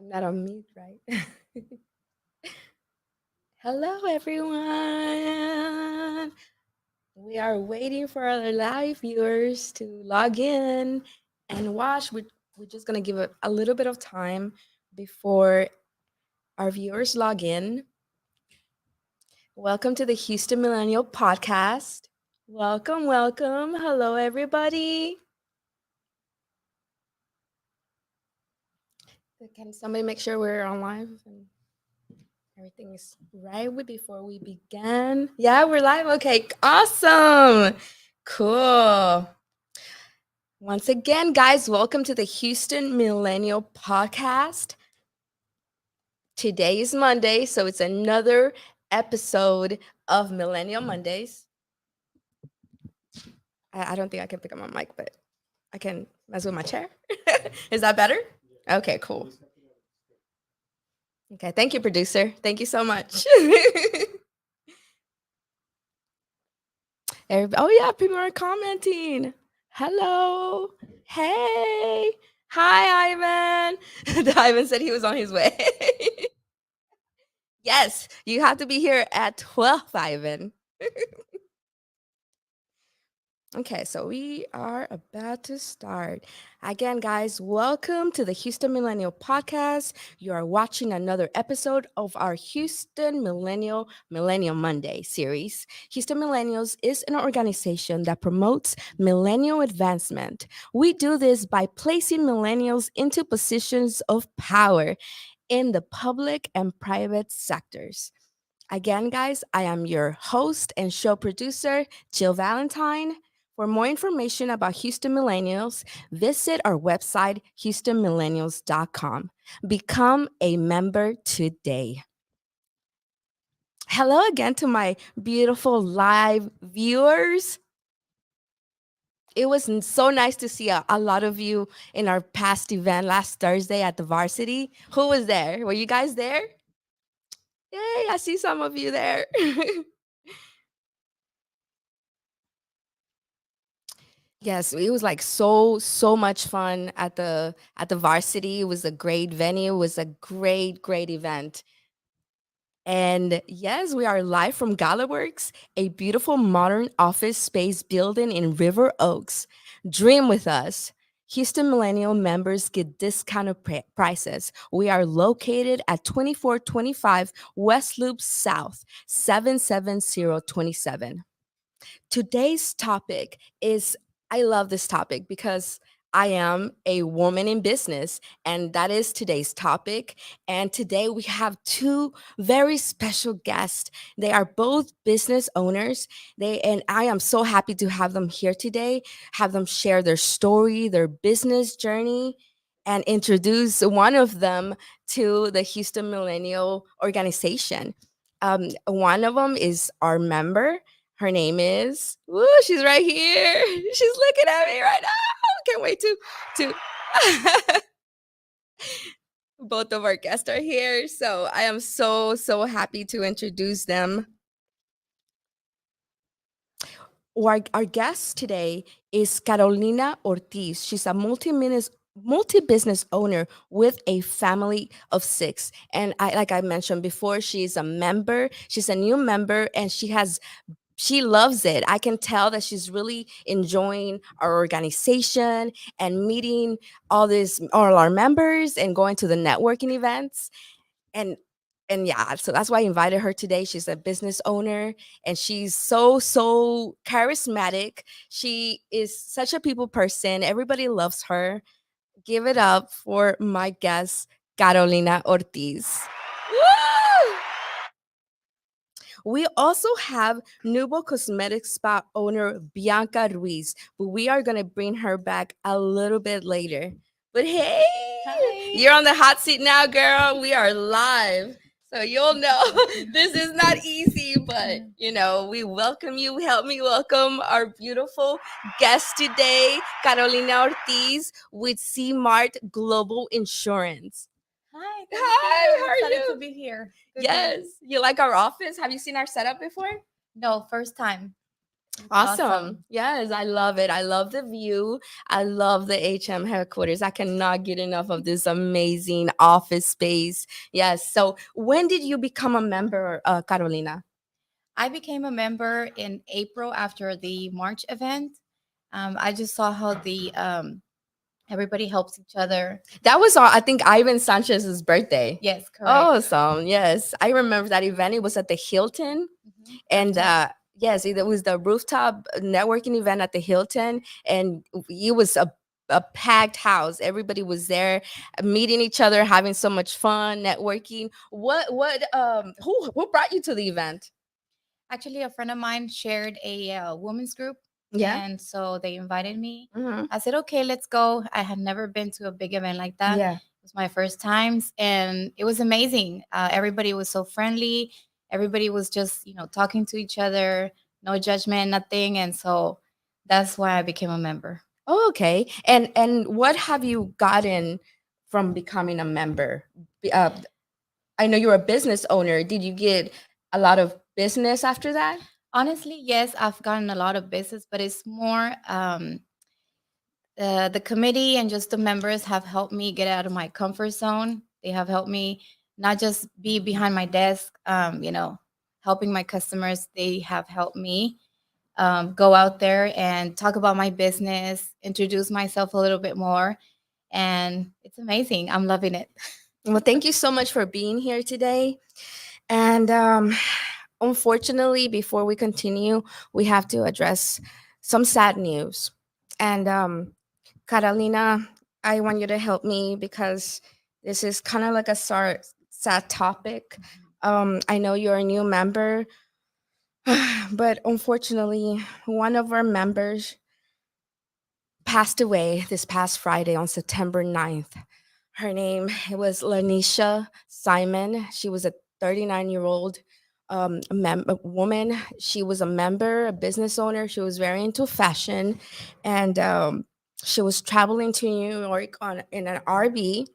I'm not on mute, right? Hello, everyone. We are waiting for our live viewers to log in and watch. We're just going to give a little bit of time before our viewers log in. Welcome to the Houston Millennial Podcast. Welcome, welcome. Hello, everybody. Can somebody make sure we're on live? Everything is right before we begin. Yeah, we're live. Okay, awesome. Cool. Once again, guys, welcome to the Houston Millennial Podcast. Today is Monday, so it's another episode of Millennial Mondays. I don't think I can pick up my mic, but I can mess with my chair. Is that better? Okay, cool. Okay, thank you, producer. Thank you so much. Oh yeah, people are commenting. Hello. Hey. Hi, Ivan. Ivan said he was on his way. Yes, you have to be here at 12, Ivan. Okay, so we are about to start. Again, guys, welcome to the Houston Millennial Podcast. You are watching another episode of our Houston Millennial Monday series. Houston Millennials is an organization that promotes millennial advancement. We do this by placing millennials into positions of power in the public and private sectors. Again, guys, I am your host and show producer, Jill Valentine. For more information about Houston Millennials, visit our website, houstonmillennials.com. Become a member today. Hello again to my beautiful live viewers. It was so nice to see a lot of you in our past event last Thursday at the varsity. Who was there? Were you guys there? Yay, I see some of you there. Yes, it was like so much fun at the varsity. It was a great venue. It was a great event. And yes, we are live from GalaWorks, a beautiful modern office space building in River Oaks. Dream with us. Houston Millennial members get discounted prices. We are located at 2425 West Loop South, 77027. Today's topic is I love this topic because I am a woman in business, and that is today's topic. And today we have two very special guests. They are both business owners. And I am so happy to have them here today, have them share their story, their business journey, and introduce one of them to the Houston Millennial Organization. One of them is our member. Her name is, woo, she's right here. She's looking at me right now. Can't wait to both of our guests are here. So I am so happy to introduce them. Our guest today is Carolina Ortiz. She's a multi-business owner with a family of 6. And like I mentioned before, she's a member. She's a new member, and she loves it. I can tell that she's really enjoying our organization and meeting all our members and going to the networking events. And yeah, so that's why I invited her today. She's a business owner, and she's so charismatic. She is such a people person. Everybody loves her. Give it up for my guest, Carolina Ortiz. Woo! We also have Nubo Cosmetics Spa owner Bianca Ruiz, but we are going to bring her back a little bit later. But hey, Hi. you're on the hot seat now, girl. We are live. So you'll know this is not easy, but we welcome you. Help me welcome our beautiful guest today, Carolina Ortiz with C-Mart Global Insurance. Hi, Hi, thank you. how are Excited you? to be here. Good Yes. day. You like our office? Have you seen our setup before? No, first time. It's Awesome. awesome. Yes, I love it. I love the view. I love the HM headquarters. I cannot get enough of this amazing office space. Yes. So, when did you become a member, Carolina? I became a member in April after the March event. I just saw how the everybody helps each other. That was, I think, Ivan Sanchez's birthday. Yes, correct. Awesome. Yes. I remember that event. It was at the Hilton. And Rooftop. yes, it was the rooftop networking event at the Hilton. And it was a packed house. Everybody was there meeting each other, having so much fun, networking. Who brought you to the event? Actually, a friend of mine shared a women's group, Yeah. and so they invited me. Hmm. I said, "Okay, let's go." I had never been to a big event like that. Yeah. It was my first times, and it was amazing. Everybody was so friendly. Everybody was just, talking to each other, no judgment, nothing, and so that's why I became a member. Oh, okay. And what have you gotten from becoming a member? Uh, I know you're a business owner. Did you get a lot of business after that? Honestly, yes, I've gotten a lot of business, but it's more the committee and just the members have helped me get out of my comfort zone. They have helped me not just be behind my desk, helping my customers. They have helped me go out there and talk about my business, introduce myself a little bit more, and it's amazing. I'm loving it. Well, thank you so much for being here today. And unfortunately, before we continue, we have to address some sad news. And Carolina, I want you to help me because this is kind of like a sad topic. I know you're a new member, but unfortunately, one of our members passed away this past Friday on September 9th. Her name it was Lanisha Simon. She was a 39-year-old a woman. She was a member, a business owner. She was very into fashion, and she was traveling to New York on in an RV,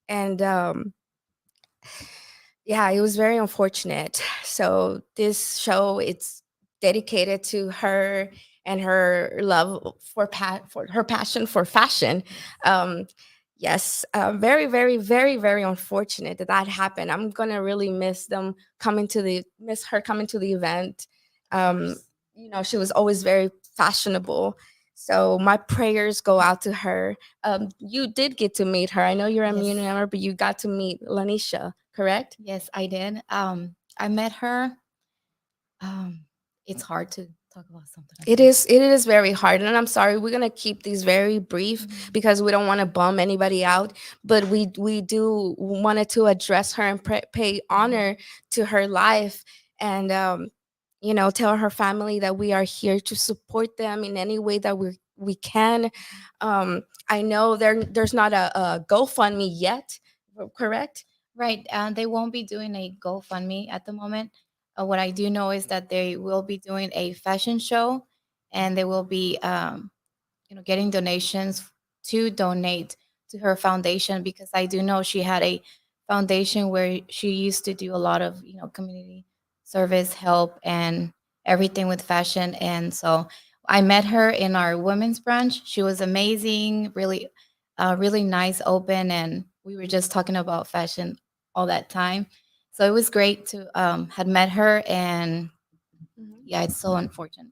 and yeah, it was very unfortunate. So this show it's dedicated to her and her love for her passion for fashion. Um, yes, very, very, very, very unfortunate that that happened. I'm gonna really miss her coming to the event. Um, she was always very fashionable. So my prayers go out to her. You did get to meet her. I know you're a Yes. community member, but you got to meet Lanisha, correct? Yes, I did. I met her. Um, it's hard to talk about something like It is very hard, and I'm sorry. We're gonna keep these very brief that. because we don't want to bum anybody out. But we do wanted to address her and pay honor to her life, and tell her family that we are here to support them in any way that we can. I know there's not a GoFundMe yet, correct? Right. They won't be doing a GoFundMe at the moment. What I do know is that they will be doing a fashion show, and they will be, getting donations to donate to her foundation, because I do know she had a foundation where she used to do a lot of, community service, help, and everything with fashion. And so I met her in our women's branch. She was amazing, really, really nice, open, and we were just talking about fashion all that time. So it was great to had met her, and yeah, it's so unfortunate.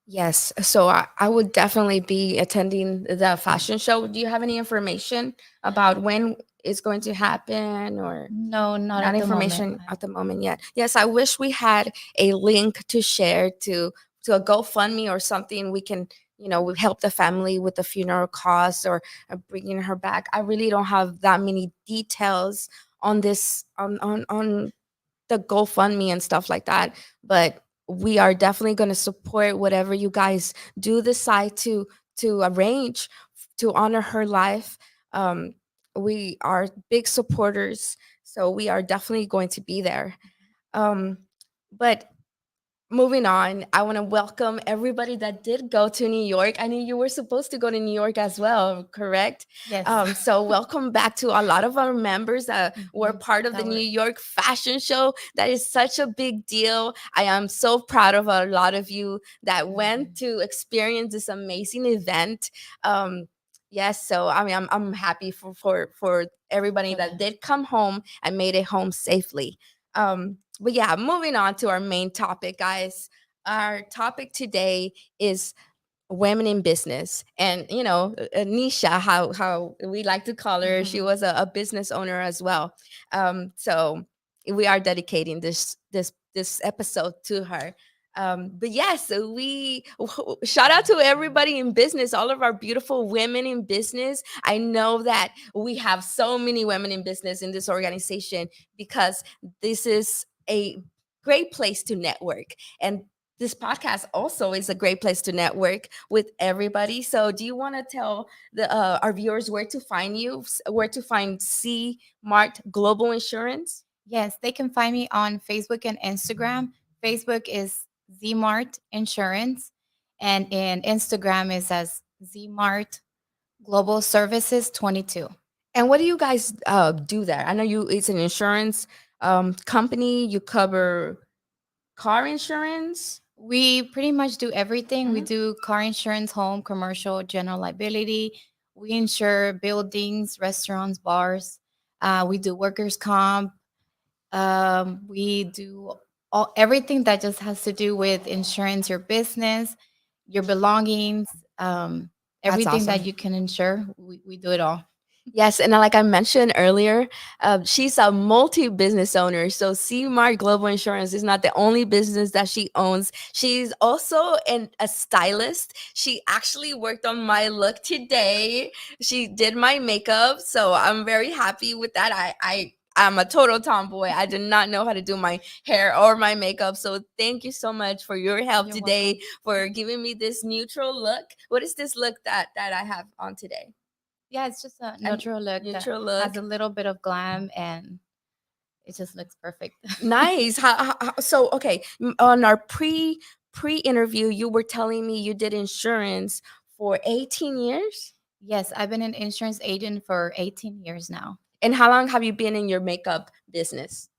Yes, so I would definitely be attending the fashion show. Do you have any information about when it's going to happen or No, not not at the moment. information at the moment yet? Yes, I wish we had a link to share to a GoFundMe or something. We can, we help the family with the funeral costs or bringing her back. I really don't have that many details on this on the GoFundMe and stuff like that. But we are definitely going to support whatever you guys do decide to arrange to honor her life. Um, we are big supporters, so we are definitely going to be there. Um, but moving on, I want to welcome everybody that did go to New York. I knew you were supposed to go to New York as well, correct? Yes. So welcome back to a lot of our members that were Mhm. part of the That New were York Fashion Show. That is such a big deal. I am so proud of a lot of you that went Mhm. to experience this amazing event. Um, yes, so I mean, I'm happy for everybody For that them. did come home and made it home safely. But yeah, moving on to our main topic, guys. Our topic today is women in business, and Nisha, how we like to call her, she Mhm. was a business owner as well. So we are dedicating this episode to her. But yes, so we shout out to everybody in business, all of our beautiful women in business. I know that we have so many women in business in this organization because this is a great place to network. And this podcast also is a great place to network with everybody. So, do you want to tell the our viewers where to find you, where to find C Marked Global Insurance? Yes, they can find me on Facebook and Instagram. Facebook is Zmart Insurance, and in Instagram is as Zmart Global Services 22. And what do you guys do there? I know you. It's an insurance company. You cover car insurance. We pretty much do everything. We Mhm. do car insurance, home, commercial, general liability. We insure buildings, restaurants, bars. We do workers' comp. We do everything that just has to do with insurance, your business, your belongings, That's everything that awesome. you can insure. We do it all. Yes, and like I mentioned earlier, she's a multi-business owner. So CMAR Global Insurance is not the only business that she owns. She's also a stylist. She actually worked on my look today. She did my makeup, so I'm very happy with that. I'm a total tomboy. I did not know how to do my hair or my makeup. So thank you so much for your help You're today, welcome. for giving me this neutral look. What is this look that I have on today? Yeah, it's just a A neutral look that neutral has look. a little bit of glam and it just looks perfect. Nice. So okay, on our pre-interview, you were telling me you did insurance for 18 years. Yes, I've been an insurance agent for 18 years now. And how long have you been in your makeup business?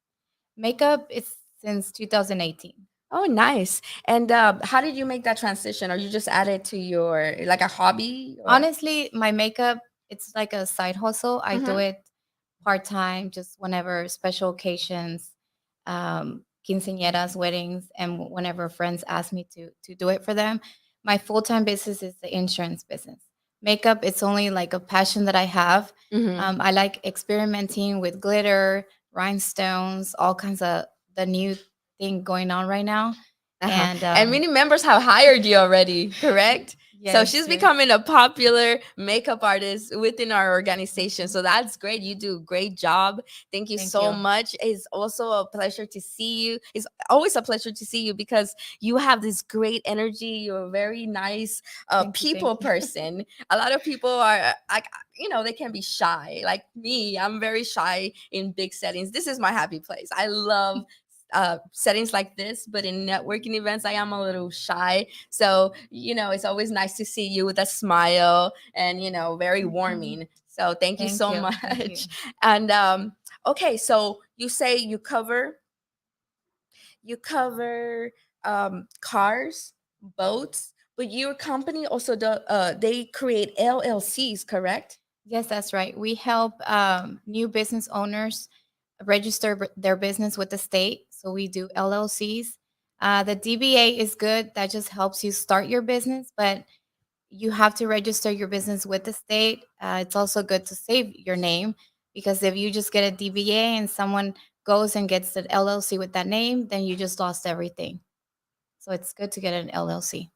Makeup is since 2018. Oh, nice. And how did you make that transition? Or you just added to your like a hobby or? Honestly, my makeup, it's like a side hustle. I do Mm-hmm. it part time, just whenever special occasions, quinceañeras, weddings, and whenever friends ask me to do it for them. My full time business is the insurance business. Makeup, it's only like a passion that I have. Mm-hmm. I like experimenting with glitter, rhinestones, all kinds of the new thing going on right now. Uh-huh. And And many members have hired you already, correct? So yes, she's yes. becoming a popular makeup artist within our organization. So that's great. You do a great job. Thank you Thank so you. much. It's also a pleasure to see you. It's always a pleasure to see you because you have this great energy. You're a very nice Thank you. Thank people you. person. A lot of people are like, they can be shy. Like me, I'm very shy in big settings. This is my happy place. I love settings like this, but in networking events, I am a little shy. So, it's always nice to see you with a smile and, very Mhm. warming. So, thank you Thank so you. Thank you. much. And okay, so you say you cover cars, boats, but your company also they create LLCs, correct? Yes, that's right. We help new business owners register their business with the state. So we do LLCs. The DBA is good. That just helps you start your business, but you have to register your business with the state. It's also good to save your name because if you just get a DBA and someone goes and gets the LLC with that name, then you just lost everything. So it's good to get an LLC.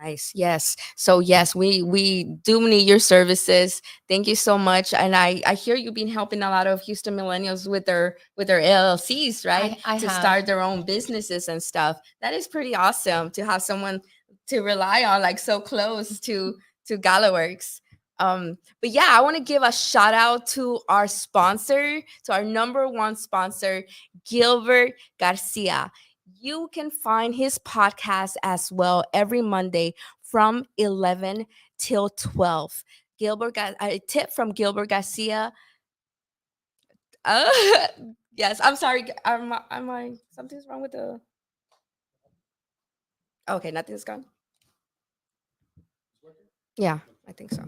Nice. Yes. So yes, we do need your services. Thank you so much. And I hear you've been helping a lot of Houston millennials with their LLCs, right? I To have. start their own businesses and stuff. That is pretty awesome to have someone to rely on like so close to Galaworks. But yeah, I want to give a shout out to our sponsor, to our number one sponsor, Gilbert Garcia. You can find his podcast as well every Monday from 11 till 12. A tip from Gilbert Garcia. Uh, yes, I'm sorry. Am I something's wrong with the? Okay, nothing's gone. Yeah, I think so.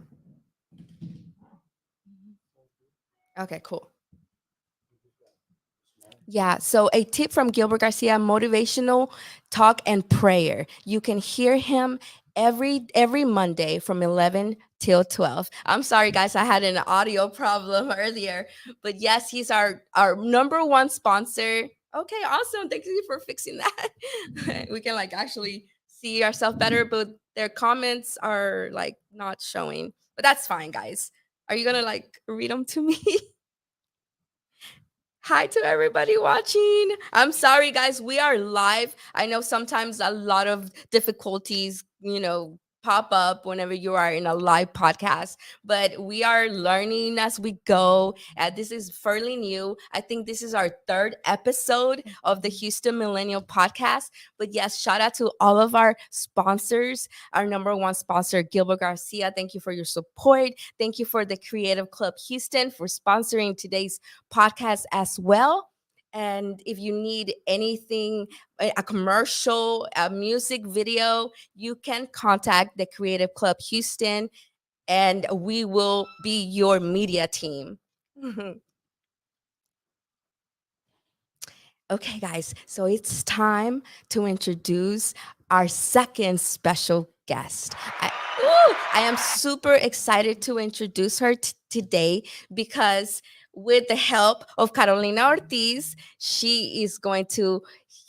Okay, cool. Yeah, so a tip from Gilbert Garcia, motivational talk and prayer. You can hear him every Monday from 11 till 12. I'm sorry guys, I had an audio problem earlier, but yes, he's our number one sponsor. Okay, awesome. Thank you for fixing that. We can like actually see ourselves better, but their comments are like not showing. But that's fine, guys. Are you going to like read them to me? Hi to everybody watching. I'm sorry, guys. We are live. I know sometimes a lot of difficulties, pop up whenever you are in a live podcast, but we are learning as we go. This is fairly new. I think this is our third episode of the Houston Millennial podcast. But yes, shout out to all of our sponsors. Our number one sponsor, Gilbert Garcia. Thank you for your support. Thank you for the Creative Club Houston for sponsoring today's podcast as well. And if you need anything, a commercial, a music video, you can contact the Creative Club Houston and we will be your media team. Okay, guys, so it's time to introduce our second special guest. I am super excited to introduce her today because, with the help of Carolina Ortiz, she is going to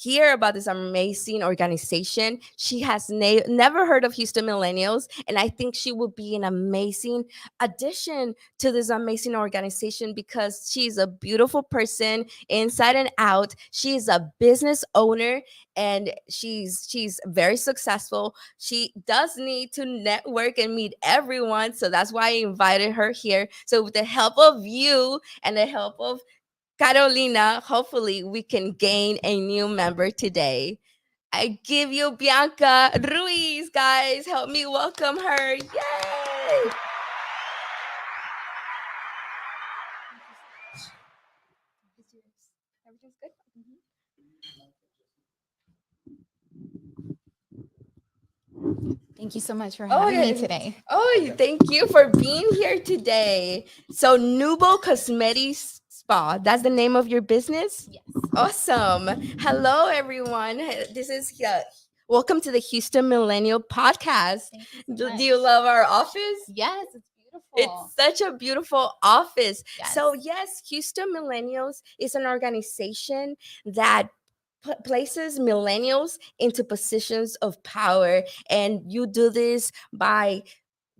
hear about this amazing organization. She has never heard of Houston Millennials, and I think she will be an amazing addition to this amazing organization because she's a beautiful person inside and out. She is a business owner and she's very successful. She does need to network and meet everyone, so that's why I invited her here. So with the help of you and the help of Carolina, hopefully we can gain a new member today. I give you Bianca Ruiz, guys. Help me welcome her. Yay! Everything's good? Thank you so much for Oh, having me yeah. today. Oh, thank you for being here today. So, Nubo Cosmetics Spa, that's the name of your business? Yes. Awesome. Hello, everyone. This is welcome to the Houston Millennial Podcast. Thank you so Do much. you love our office? Yes, it's beautiful. It's such a beautiful office. Yes. So, yes, Houston Millennials is an organization that places millennials into positions of power. And you do this by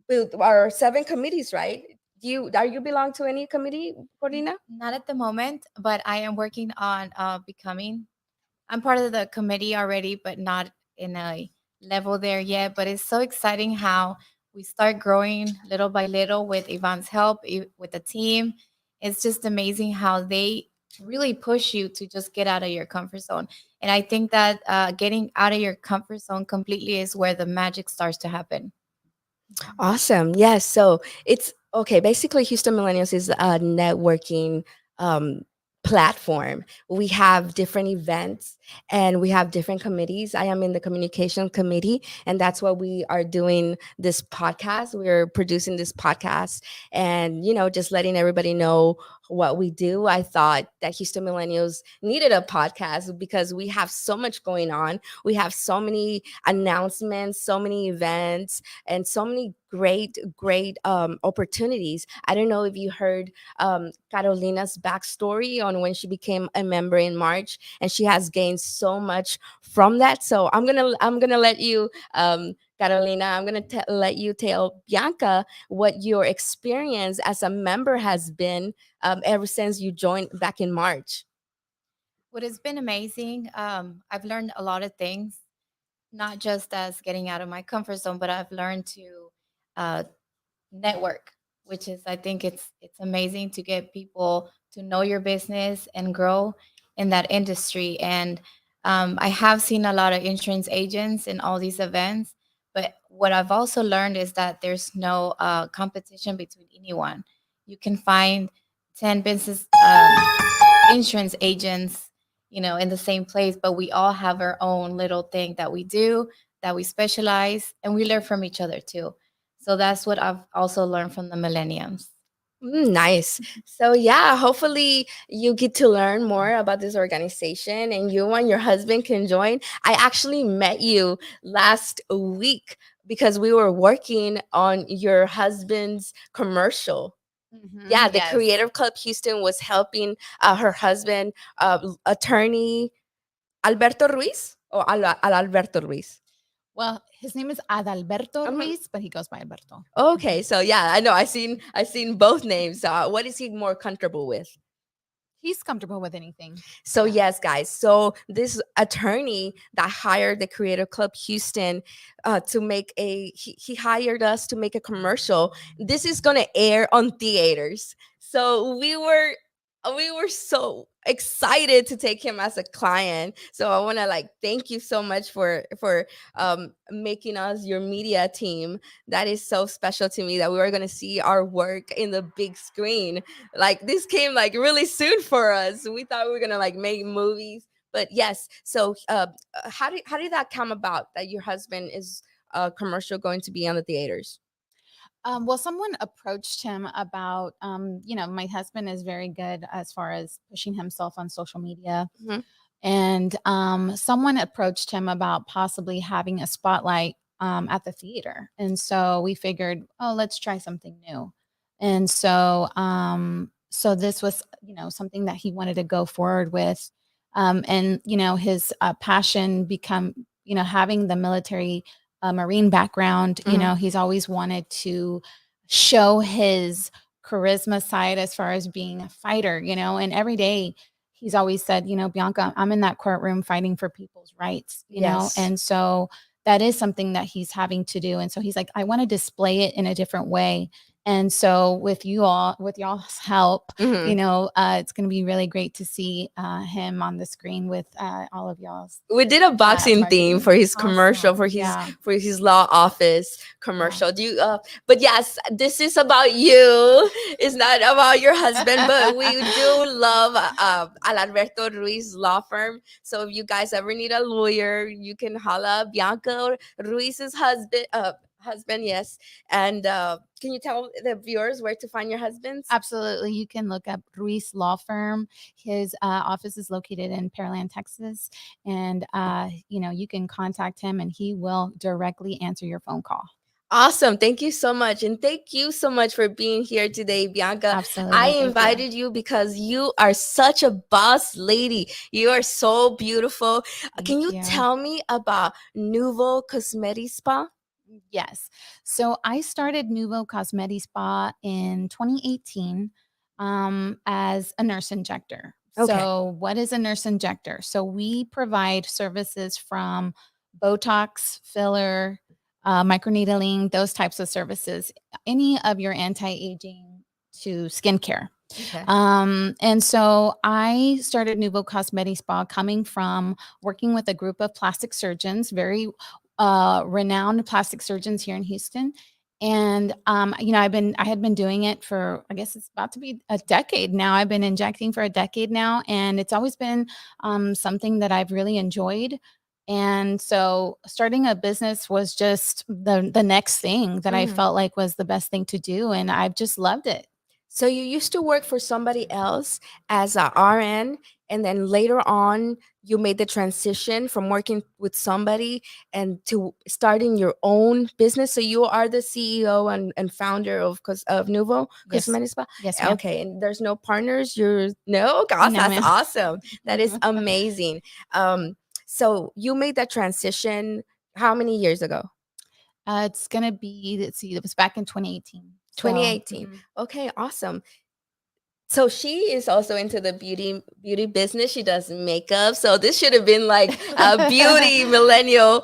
with our 7 committees, right? You belong to any committee, Corina? Not at the moment, but I am working on becoming. I'm part of the committee already, but not in a level there yet. But it's so exciting how we start growing little by little with Yvonne's help, with the team. It's just amazing how they really push you to just get out of your comfort zone. And I think that getting out of your comfort zone completely is where the magic starts to happen. Awesome. Yes. So it's okay. Basically, Houston Millennials is a networking um, platform. We have different events and we have different committees. I am in the communication committee, and that's why we are doing this podcast. We're producing this podcast and, just letting everybody know what we do. I thought that Houston Millennials needed a podcast because we have so much going on. We have so many announcements, so many events, and so many great opportunities. I don't know if you heard Carolina's backstory on when she became a member in March, and she has gained so much from that. So I'm gonna let you, Carolina. I'm gonna let you tell Bianca what your experience as a member has been ever since you joined back in March. What has been amazing, I've learned a lot of things, not just as getting out of my comfort zone, but I've learned to uh, network, which is, I think it's amazing to get people to know your business and grow in that industry. And I have seen a lot of insurance agents in all these events, but what I've also learned is that there's no competition between anyone. You can find 10 business insurance agents, in the same place, but we all have our own little thing that we do, that we specialize, and we learn from each other too. So that's what I've also learned from the millenniums. Nice. So yeah, hopefully you get to learn more about this organization and you and your husband can join. I actually met you last week because we were working on your husband's commercial. Yeah, the Yes. Creative Club Houston was helping her husband, attorney Alberto Ruiz or Alberto Ruiz. Well, his name is Adalberto Mhm. Ruiz, but he goes by Alberto. Okay, so yeah, I know. I seen both names. What is he more comfortable with? He's comfortable with anything. So Yeah. yes, guys. So this attorney that hired the Creative Club Houston to make he hired us to make a commercial. This is gonna air on theaters. So we were so excited to take him as a client. So I want to like thank you so much for making us your media team. That is so special to me that we were gonna see our work in the big screen. Like this came like really soon for us. We thought we were gonna like make movies, but yes. So how did that come about that your husband is commercial going to be on the theaters? Well, someone approached him about, my husband is very good as far as pushing himself on social media. Mhm. And someone approached him about possibly having a spotlight at the theater. And so we figured, oh, let's try something new. And so this was, something that he wanted to go forward with. And, his passion become, having the military Marine background, Mhm. he's always wanted to show his charisma side as far as being a fighter, and every day he's always said, Bianca, I'm in that courtroom fighting for people's rights, Yes. and so that is something that he's having to do. And so he's like, I want to display it in a different way. And so with y'all's help, Mhm. it's going to be really great to see him on the screen with all of y'all's We did a boxing theme marketing. for his commercial Awesome. Yeah. for his law office Yeah. commercial. Do you but yes, this is about you. It's not about your husband, but we do love Alberto Ruiz law firm. So if you guys ever need a lawyer, you can holla Bianca Ruiz's husband, yes. And can you tell the viewers where to find your husband's? Absolutely. You can look up Ruiz Law Firm. His office is located in Pearland, Texas. And, you can contact him and he will directly answer your phone call. Awesome. Thank you so much. And thank you so much for being here today, Bianca. Absolutely. I Thank you. invited you because you are such a boss lady. You are so beautiful. Can Thank you you. tell me about Nouveau Cosmetic Spa? Yes. So I started Nuvo Cosmetic Spa in 2018 as a nurse injector. Okay. So, what is a nurse injector? So, we provide services from Botox, filler, microneedling, those types of services, any of your anti aging to skincare. Okay. And so I started Nuvo Cosmetic Spa coming from working with a group of plastic surgeons, very renowned plastic surgeons here in Houston. And I had been doing it for, I guess it's about to be a decade now. I've been injecting for a decade now, and it's always been something that I've really enjoyed. And so starting a business was just the next thing that I Mhm. felt like was the best thing to do, and I've just loved it. So you used to work for somebody else as a RN, and then later on you made the transition from working with somebody and to starting your own business. So you are the CEO and founder of Nuvo Yes. Cosmetic Spa. Yes, ma'am. Okay, and there's no partners. You're no, gosh, No, that's ma'am. awesome. That is amazing. So you made that transition how many years ago? It's gonna be, let's see, it was back in 2018. So 2018. Okay, awesome. So she is also into the beauty business. She does makeup. So this should have been like a beauty millennial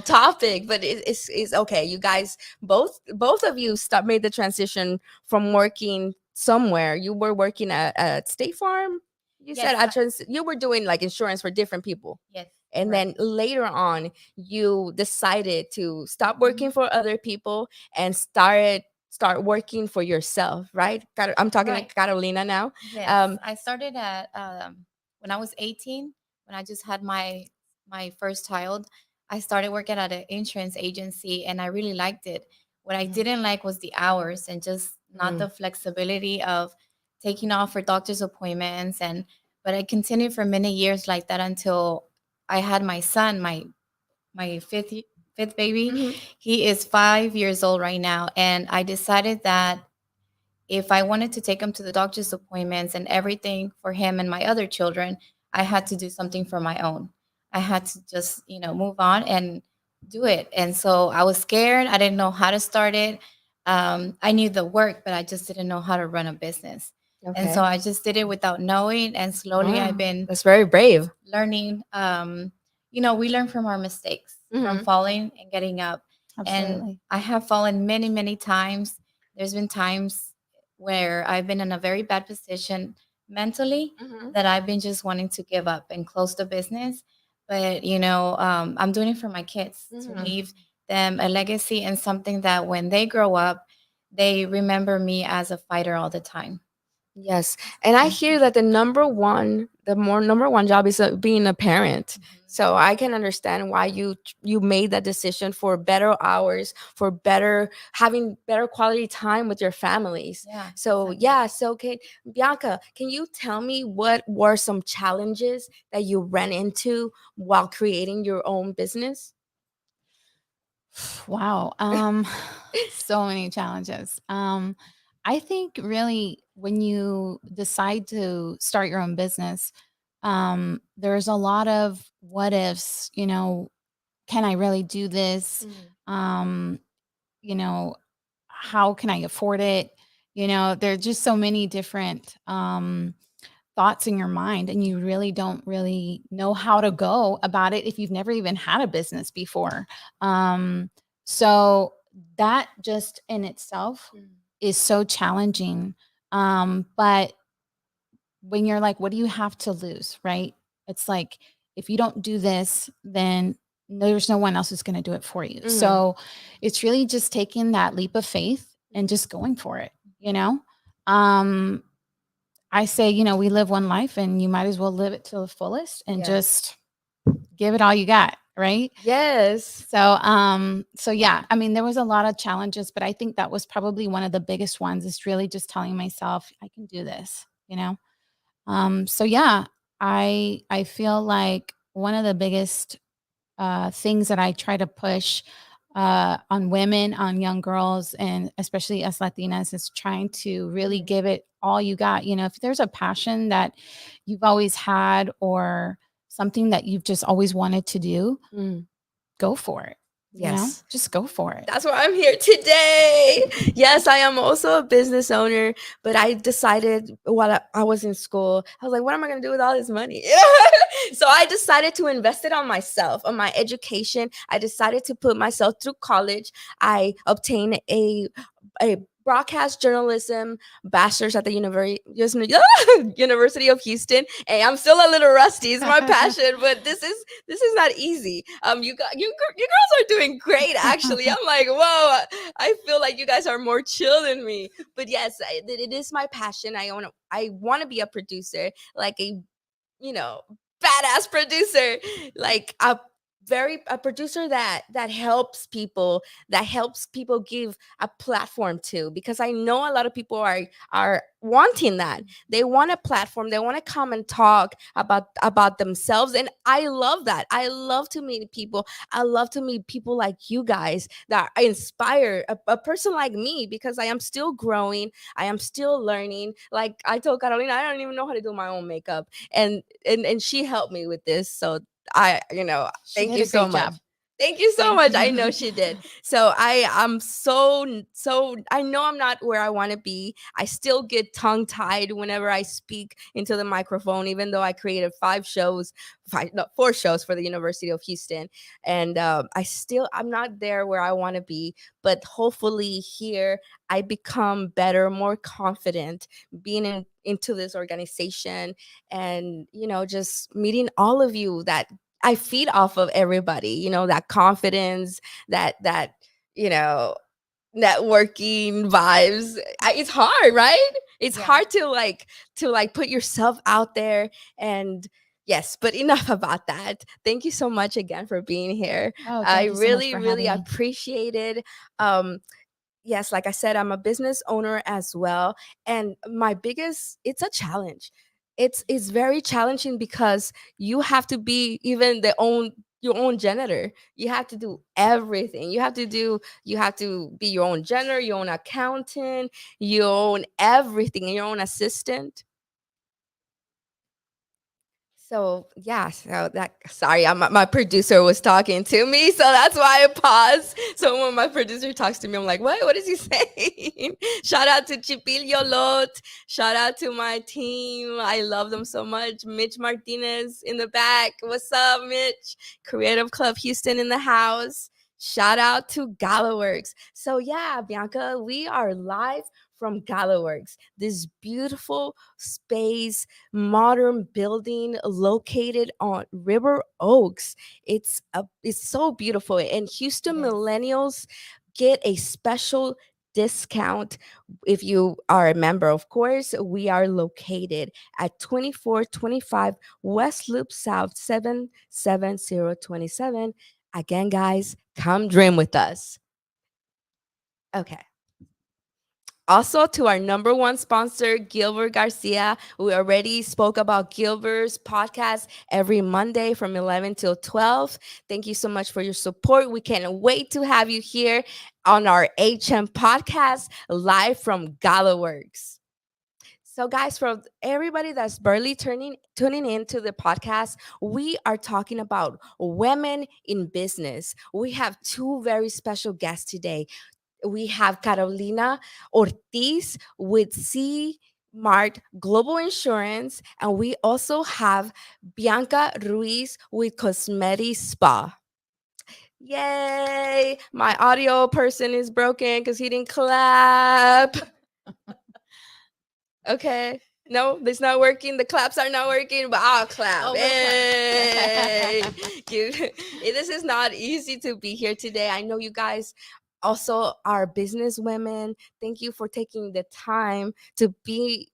topic, but it's okay. You guys both of you made the transition from working somewhere. You were working at State Farm. You said Yes. you were doing like insurance for different people. Yes. and Right. then later on you decided to stop Mhm. working for other people and start working for yourself, right? I'm talking to Right. Carolina now. Yes, um I started at when I was 18, when I just had my first child. I started working at an insurance agency, and I really liked it. What I Mhm. didn't like was the hours and just not Mhm. the flexibility of taking off for doctor's appointments. And but I continued for many years like that until I had my son, my fifth baby. Mhm. He is 5 years old right now, and I decided that if I wanted to take him to the doctor's appointments and everything for him and my other children, I had to do something for my own. I had to just, move on and do it. And so I was scared. I didn't know how to start it. I knew the work, but I just didn't know how to run a business. And so Okay. I just did it without knowing. And slowly I've Wow, been that's very brave. learning. We learn from our mistakes, from Mhm. falling and getting up. And Absolutely. I have fallen many, many times. There's been times where I've been in a very bad position mentally, Mhm. that I've been just wanting to give up and close the business. But, I'm doing it for my kids to Mhm. leave them a legacy and something that when they grow up, they remember me as a fighter all the time. Yes, and I Yeah. hear that the more number one job is being a parent. Mhm. So I can understand why you made that decision for better hours, for better having better quality time with your families. Yeah, So exactly. yeah, so Bianca, can you tell me what were some challenges that you ran into while creating your own business? Wow. So many challenges. I think really when you decide to start your own business, there's a lot of what ifs, can I really do this? Mhm. Um, you know, how can I afford it? There are just so many different thoughts in your mind, and you really don't really know how to go about it if you've never even had a business before. So that just in itself Mhm. is so challenging. But when you're like, what do you have to lose, right? It's like, if you don't do this, then there's no one else who's going to do it for you. Mhm. So it's really just taking that leap of faith and just going for it, you know? Um, I say, we live one life and you might as well live it to the fullest and Yeah. just give it all you got, right? Yes. So yeah, I mean, there was a lot of challenges, but I think that was probably one of the biggest ones, is really just telling myself I can do this. So yeah, I feel like one of the biggest things that I try to push on women, on young girls, and especially us Latinas, is trying to really Mhm. give it all you got. If there's a passion that you've always had, or something that you've just always wanted to do, Mhm. go for it. Yes. Just go for it. That's why I'm here today. Yes, I am also a business owner, but I decided while I was in school, I was like, what am I going to do with all this money? So I decided to invest it on myself, on my education. I decided to put myself through college. I obtained a broadcast journalism bachelor's at the University of Houston. Hey, I'm still a little rusty. It's my passion, but this is not easy. You girls are doing great. Actually, I'm like, whoa. I feel like you guys are more chill than me. But yes, it is my passion. I want to be a producer, like a you know badass producer, like a producer that helps people give a platform to, because I know a lot of people are wanting that. They want a platform, they want to come and talk about themselves, and I love that. I love to meet people. I love to meet people like you guys that inspire a person like me, because I am still growing, I am still learning. Like I told Carolina, I don't even know how to do my own makeup, and she helped me with this. So She thank did you a so great much. job. Thank you so Thank much. you. I know she did. So I'm so I know I'm not where I want to be. I still get tongue tied whenever I speak into the microphone, even though I created 4 shows for the University of Houston, and I'm not there where I want to be. But hopefully here I become better, more confident, being into this organization, and just meeting all of you that I feed off of everybody, that confidence, that you know networking vibes. It's hard, right? It's Yeah. hard to put yourself out there. And yes, but enough about that. Thank you so much again for being here. Oh, I thank you so much really for really having me. appreciate it. um yes, like I said, I'm a business owner as well. And my biggest, it's a challenge. It's very challenging because you have to be even your own janitor. You have to do everything. You have to be your own janitor, your own accountant, your own everything, your own assistant. So yeah, so that sorry, my producer was talking to me, so that's why I paused. So when my producer talks to me, I'm like, what? What is he saying? Shout out to Chipilio Lot. Shout out to my team. I love them so much. Mitch Martinez in the back. What's up, Mitch? Creative Club Houston in the house. Shout out to Galaworks. So yeah, Bianca, we are live from Galaworks, this beautiful space, modern building located on River Oaks. It's so beautiful, and Houston It is. Millennials get a special discount if you are a member. Of course, we are located at 2425 West Loop South 77027. Again, guys, come dream with us. Okay. Also, to our number one sponsor, Gilbert Garcia. We already spoke about Gilbert's podcast every Monday from 11 till 12. Thank you so much for your support. We can't wait to have you here on our HM podcast live from Galaworks. So, guys, for everybody that's barely tuning into the podcast, we are talking about women in business. We have two very special guests today. We have Carolina Ortiz with C Mart Global Insurance, and we also have Bianca Ruiz with Cosmetic Spa. Yay! My audio person is broken because he didn't clap. Okay. No, it's not working. The claps are not working, but I'll clap. Oh, we'll clap. Hey! This is not easy to be here today. I know you guys also are business women. Thank you for taking the time to be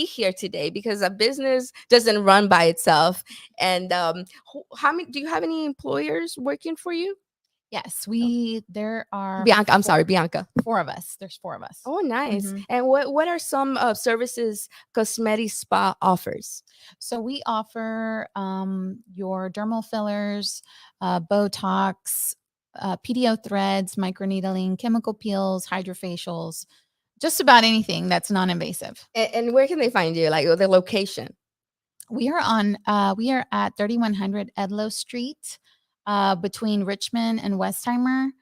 here today, because a business doesn't run by itself. And how many do you have any employers working for you? Yes, there are Bianca, I'm sorry, Bianca. four of us. There's four of us. Oh, nice. Mhm. And what are some services Cosmetic Spa offers? So we offer your dermal fillers, Botox, PDO threads, microneedling, chemical peels, hydrofacials, just about anything that's non-invasive. And where can they find you? Like the location? We are at 3100 Edlow Street, between Richmond and Westheimer.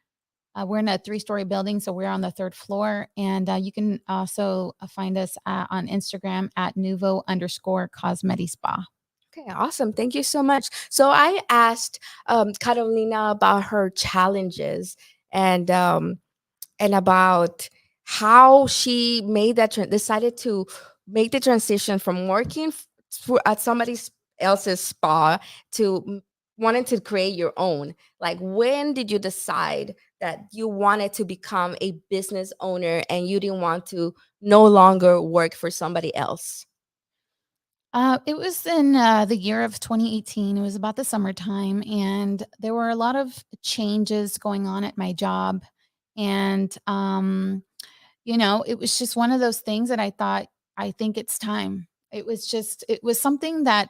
We're in a 3-story building, so we're on the 3rd floor. And you can also find us on Instagram at Nuvo_Cosmetic Spa. Okay, awesome. Thank you so much. So I asked Carolina about her challenges, and about how she made decided to make the transition from working at somebody else's spa to wanting to create your own. Like, when did you decide that you wanted to become a business owner and you didn't want to no longer work for somebody else? It was in the year of 2018. It was about the summertime, and there were a lot of changes going on at my job. And, it was just one of those things that I thought, I think it's time. It was something that,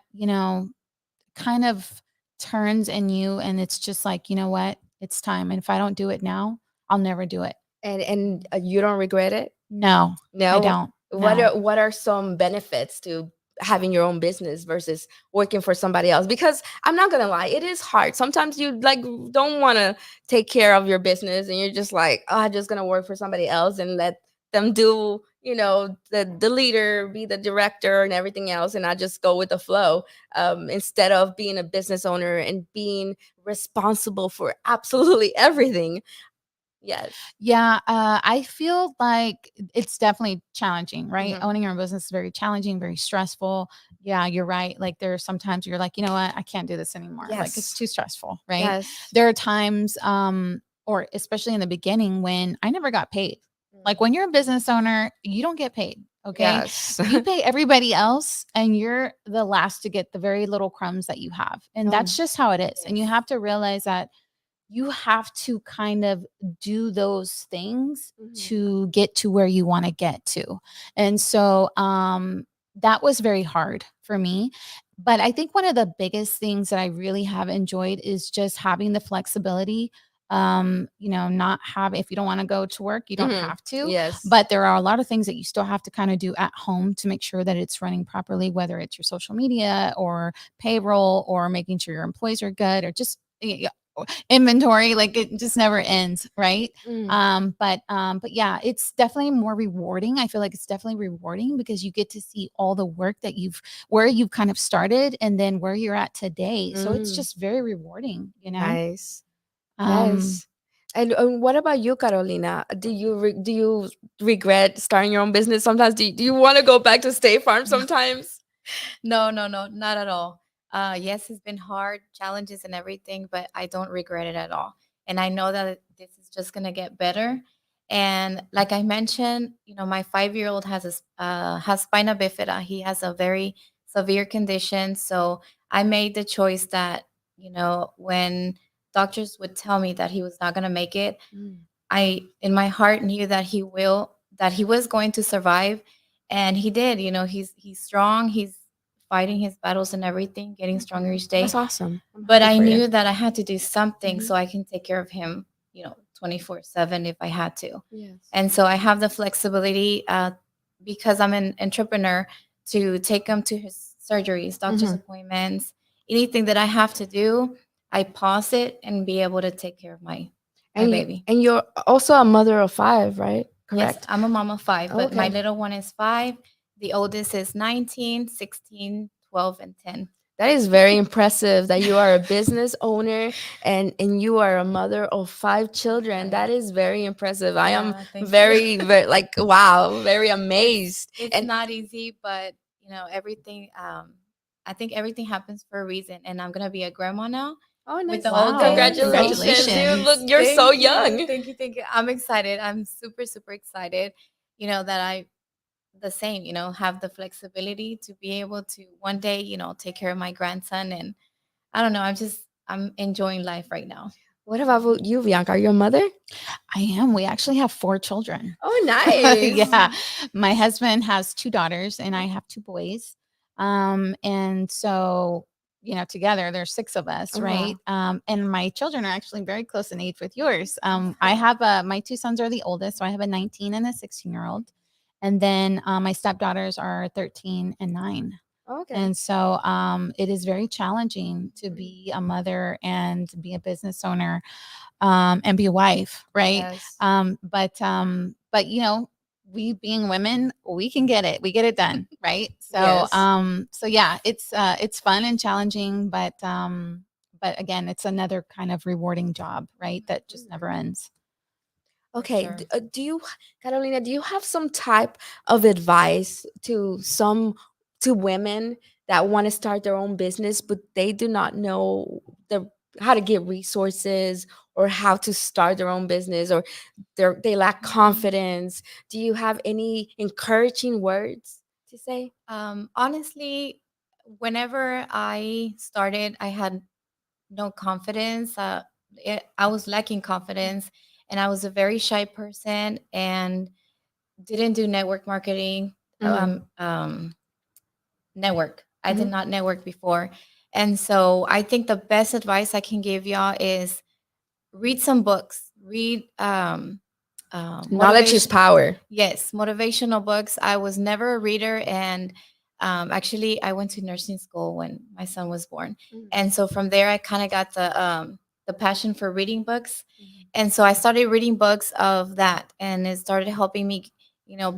kind of turns in you, and it's just like, you know what? It's time. And if I don't do it now, I'll never do it. And you don't regret it? No, I No. don't. What No. are some benefits to having your own business versus working for somebody else? Because I'm not gonna lie, it is hard. Sometimes you like don't want to take care of your business, and you're just like, oh, I'm just gonna work for somebody else and let them do, the leader, be the director and everything else, and I just go with the flow. Instead of being a business owner and being responsible for absolutely everything. Yes. Yeah, I feel like it's definitely challenging, right? Mhm. Owning your own business is very challenging, very stressful. Yeah, you're right. Like there are sometimes you're like, you know what, I can't do this anymore. Like it's Yes. too stressful, right? Yes. There are times, or especially in the beginning when I never got paid. Like when you're a business owner, you don't get paid. Okay. Yes. You pay everybody else and you're the last to get the very little crumbs that you have. And Oh, that's just how it is. And you yes. have to realize that you have to kind of do those things Mhm. to get to where you want to get to. And so that was very hard for me. But I think one of the biggest things that I really have enjoyed is just having the flexibility. Not have, if you don't want to go to work, you don't Mhm. have to. Yes. But there are a lot of things that you still have to kind of do at home to make sure that it's running properly, whether it's your social media or payroll or making sure your employees are good or just inventory. Like it just never ends, right? Mm. But yeah, it's definitely more rewarding. I feel like it's definitely rewarding because you get to see all the work that where you've kind of started and then where you're at today. So it's Mm. just very rewarding, you know. Nice. um Yes. And what about you, Carolina? Do you regret starting your own business sometimes? Do you want to go back to State Farm sometimes? No, no, no, not at all. Yes, it's been hard, challenges and everything, but I don't regret it at all. And I know that this is just gonna get better. And like I mentioned, my 5 year old has spina bifida. He has a very severe condition. So I made the choice that when doctors would tell me that he was not gonna make it, Mm. I in my heart knew that he was going to survive, and he did. He's strong. He's fighting his battles and everything, getting stronger each day. That's awesome. I'm But happy I for you. knew that I had to do something Mhm. so I can take care of him, 24/7 if I had to. Yes. And so I have the flexibility, because I'm an entrepreneur, to take him to his surgeries, doctor's Mhm. appointments, anything that I have to do. I pause it and be able to take care of my baby. And you're also a mother of five, right? Yes, Correct. I'm a mom of five, but my Okay. little one is 5. The oldest is 19, 16, 12, and 10. That is very impressive that you are a business owner and you are a mother of five children. That is very impressive. I am Yeah, thank you. very like wow, very amazed. It's And not easy, but everything. I think everything happens for a reason, and I'm gonna be a grandma now oh, with nice. the Wow, oldest. So Congratulations. You look congratulations. you're so thank you, young. thank you, thank you. I'm excited. I'm super, super excited. That I the same. Have the flexibility to be able to one day, take care of my grandson, and I don't know. I'm enjoying life right now. What about you, Bianca? Are you a mother? I am. We actually have 4 children. Oh, nice. Yeah. My husband has 2 daughters and I have 2 boys. And so, together there's 6 of us, Oh, right? wow. And my children are actually very close in age with yours. I have my 2 sons are the oldest, so I have a 19 and a 16-year-old. And then my stepdaughters are 13 and 9. Okay. And so it is very challenging to be a mother and be a business owner, and be a wife, right? Yes. But we being women, we can get it. We get it done, right? So Yes. so yeah, it's fun and challenging, but again, it's another kind of rewarding job, right? That just never Mhm. ends. For Okay. sure. Do you, Carolina, do you have some type of advice to women that want to start their own business, but they do not know how to get resources or how to start their own business, or they lack confidence? Do you have any encouraging words to say? Honestly, whenever I started, I had no confidence. I was lacking confidence, and I was a very shy person and didn't do network marketing. Mm-hmm. Network. I did Mm-hmm. not network before. And so I think the best advice I can give y'all is read some books, read Knowledge is motivation. power. Yes, motivational books. I was never a reader, and actually, I went to nursing school when my son was born, and so from there, I kind of got the passion for reading books, and so I started reading books of that, and it started helping me,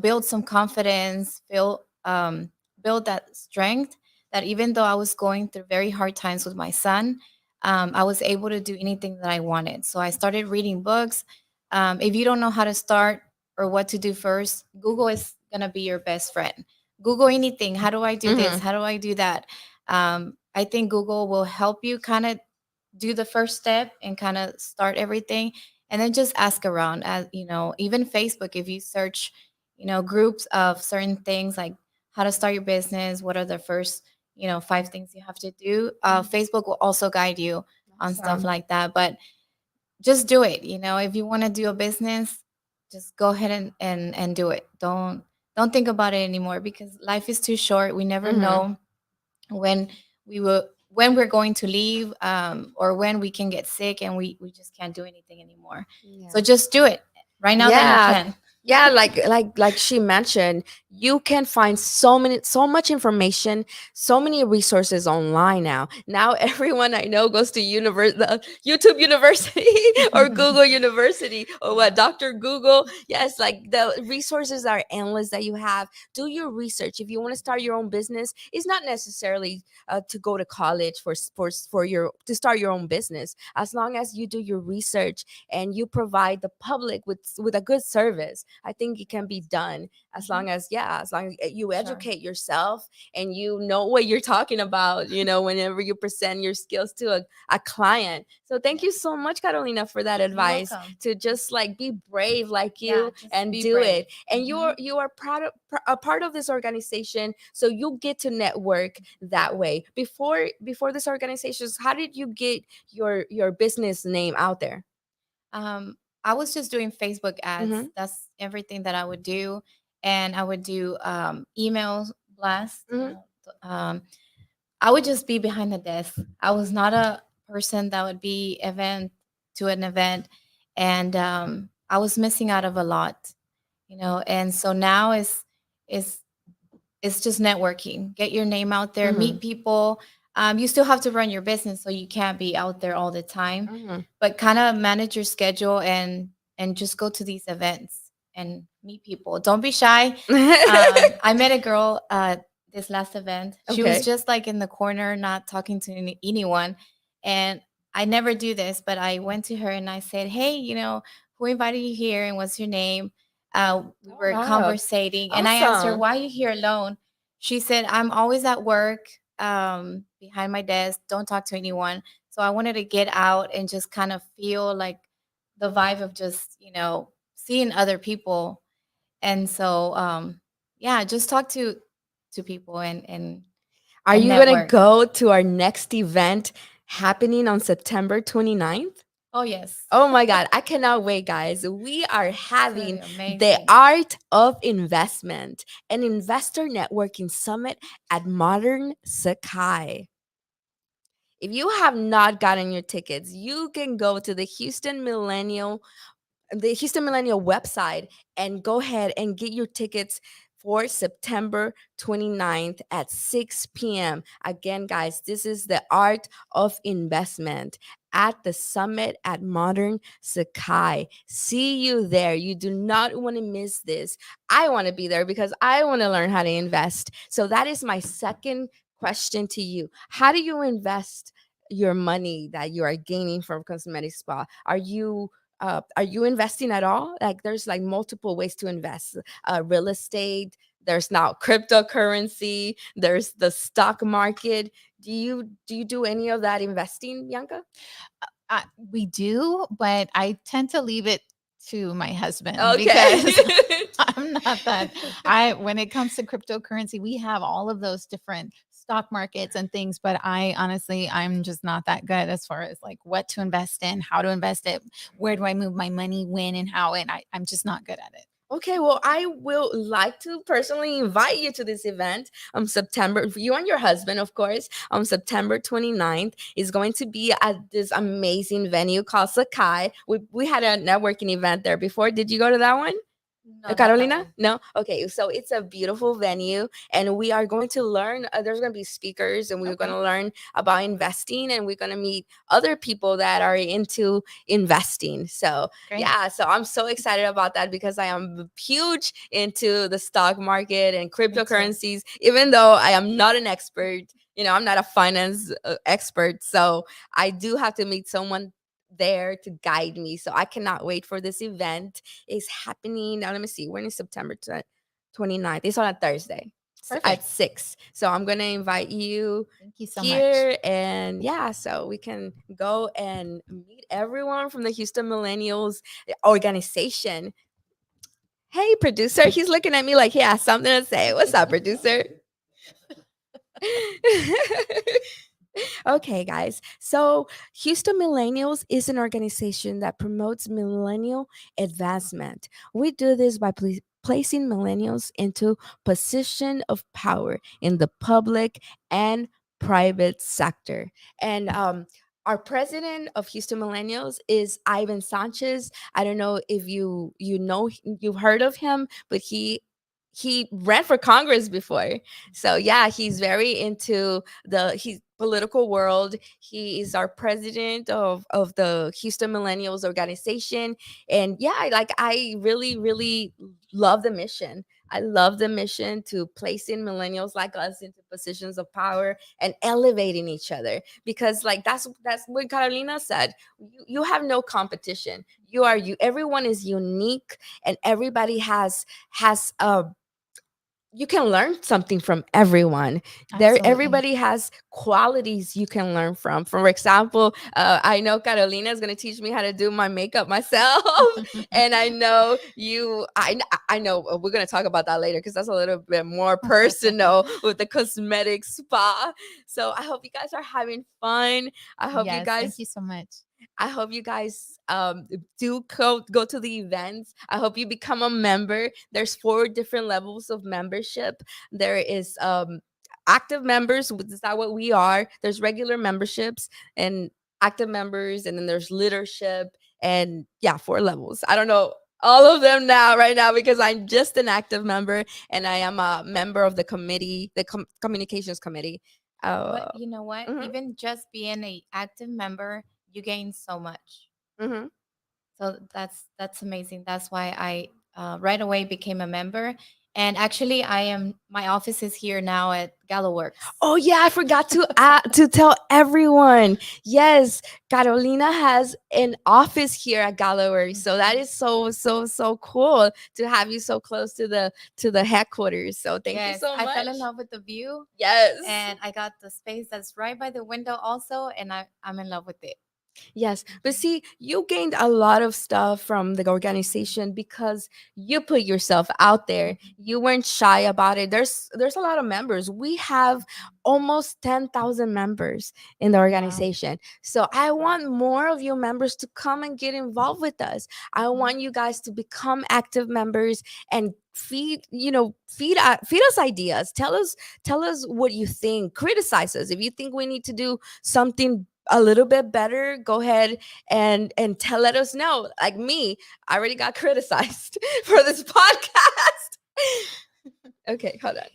build some confidence, build that strength. That even though I was going through very hard times with my son, I was able to do anything that I wanted. So I started reading books. If you don't know how to start or what to do first, Google is gonna be your best friend. Google anything. How do I do this? Mm-hmm. How do I do that? I think Google will help you kind of do the first step and kind of start everything, and then just ask around. As you know, even Facebook, if you search, groups of certain things like how to start your business, what are the first, 5 things you have to do. Facebook will also guide you on stuff Awesome. like that. But just do it. If you want to do a business, just go ahead and do it. Don't think about it anymore, because life is too short. We never Mm-hmm. know when when we're going to leave, or when we can get sick and we just can't do anything anymore. So Yeah. just do it right now that you Yeah. can. Yeah, like she mentioned, you can find so much information, so many resources online now. Now everyone I know goes to YouTube University or Google University or what, Yeah. Dr. Google. Yes, like the resources are endless that you have. Do your research. If you want to start your own business, it's not necessarily to go to college for your to start your own business. As long as you do your research and you provide the public with a good service, I think it can be done. As Mhm. long as, yeah, as long as you Sure. educate yourself and you know what you're talking about, whenever you present your skills to a client. So thank Yeah. you so much, Carolina, for that You're advice, welcome. to just like be brave like Yeah, you just and be do brave. it. And Mhm. you are a part of this organization, so you get to network that way. Before this organizations, how did you get your business name out there? Um, I was just doing Facebook Mm-hmm. ads. That's everything that I would do, and I would do email blast. Mm-hmm. I would just be behind the desk. I was not a person that would be event to an event, and I was missing out of a lot, And so now is it's just networking. Get your name out there, Mm-hmm. meet people. You still have to run your business, so you can't be out there all the time, Mm-hmm. but kind of manage your schedule and just go to these events and meet people. Don't be shy. I met a girl this last event. She was Okay. just like in the corner, not talking to anyone, and I never do this, but I went to her and I said, "Hey, who invited you here, and what's your name?" We Oh were wow. conversating, and I asked her, Awesome. "Why are you here alone?" She said, "I'm always at work, behind my desk. Don't talk to anyone." So I wanted to get out and just kind of feel like the vibe of just, seeing other people. And so, yeah, just talk to people Are and you gonna network. go to our next event happening on September 29th? Oh yes, Oh my God, I cannot wait, guys. We are it's gonna having be the amazing. Art of Investment, an investor networking summit at Modern Sakai. If you have not gotten your tickets, you can go to the Houston Millennial website and go ahead and get your tickets for September 29th at 6 p.m. Again, guys, this is the Art of Investment at the summit at Modern Sakai. See you there. You do not want to miss this. I want to be there because I want to learn how to invest. So that is my second question to you. How do you invest your money that you are gaining from cosmetic spa? Are you investing at all? Like there's like multiple ways to invest. Real estate, there's now cryptocurrency, there's the stock market. Do you do any of that investing, Bianca? We do, but I tend to leave it to my husband Okay. because I'm not that. I When it comes to cryptocurrency, we have all of those different stock markets and things, but I honestly, I'm just not that good as far as like what to invest in, how to invest it, where do I move my money, when and how, and I'm just not good at it. Okay, well, I will like to personally invite you to this event September, you and your husband, of course, on September 29th. Is going to be at this amazing venue called Sakai. We had a networking event there before. Did you go to that one? No, not that Carolina? one. No? Okay, so it's a beautiful venue, and we are going to learn. There's going to be speakers, and we're going Okay, to learn about investing, and we're going to meet other people that are into investing. So, Great. yeah, so I'm so excited about that because I am huge into the stock market and me too. cryptocurrencies, even though I am not an expert. I'm not a finance expert. So, I do have to meet someone there to guide me. So I cannot wait for this event. It's happening now. Let me see. When is September 29th? It's on a Thursday at Perfect. 6. So I'm gonna invite you Thank you so much. here, and yeah, so we can go and meet everyone from the Houston Millennials organization. Hey, producer. He's looking at me like he has something to say. What's up, producer? Okay, guys. So, Houston Millennials is an organization that promotes millennial advancement. We do this by placing millennials into position of power in the public and private sector. And our president of Houston Millennials is Ivan Sanchez. I don't know if you've heard of him, but he ran for Congress before. So yeah, he's very into the he's political world. He is our president of the Houston Millennials organization. And yeah, I really love the mission. I love the mission to placing millennials like us into positions of power and elevating each other, because like that's what Carolina said. You have no competition. You everyone is unique, and everybody has a you can learn something from everyone. There Absolutely. everybody has qualities you can learn from. For example, I know Carolina is going to teach me how to do my makeup myself. And I know I know we're going to talk about that later, because that's a little bit more personal with the cosmetic spa. So I hope you guys are having fun. I hope you Yes, thank guys you so much. I hope you guys do go to the events. I hope you become a member. There's 4 different levels of membership. There is active members, which is that what we are. There's regular memberships and active members, and then there's leadership, and yeah, 4 levels. I don't know all of them now right now, because I'm just an active member, and I am a member of the committee, the communications committee. But you know what? Mhm, Even just being a active member, you gain so much. mhm. So that's amazing. That's why I right away became a member. And actually, my office is here now at Gallowworks. Oh yeah, I forgot to tell everyone. Yes, Carolina has an office here at Gallery, so that is so cool to have you so close to the headquarters. So thank you Yes, so I fell much. in love with the view, Yes. and I got the space that's right by the window also, and I'm in love with it. Yes, but see, you gained a lot of stuff from the organization because you put yourself out there. You weren't shy about it. There's a lot of members. We have almost 10,000 members in the organization. So I want more of you members to come and get involved with us. I want you guys to become active members and feed us ideas. Tell us what you think. Criticize us if you think we need to do something a little bit better. Go ahead and let us know. Like me, I already got criticized for this podcast. Okay, hold on.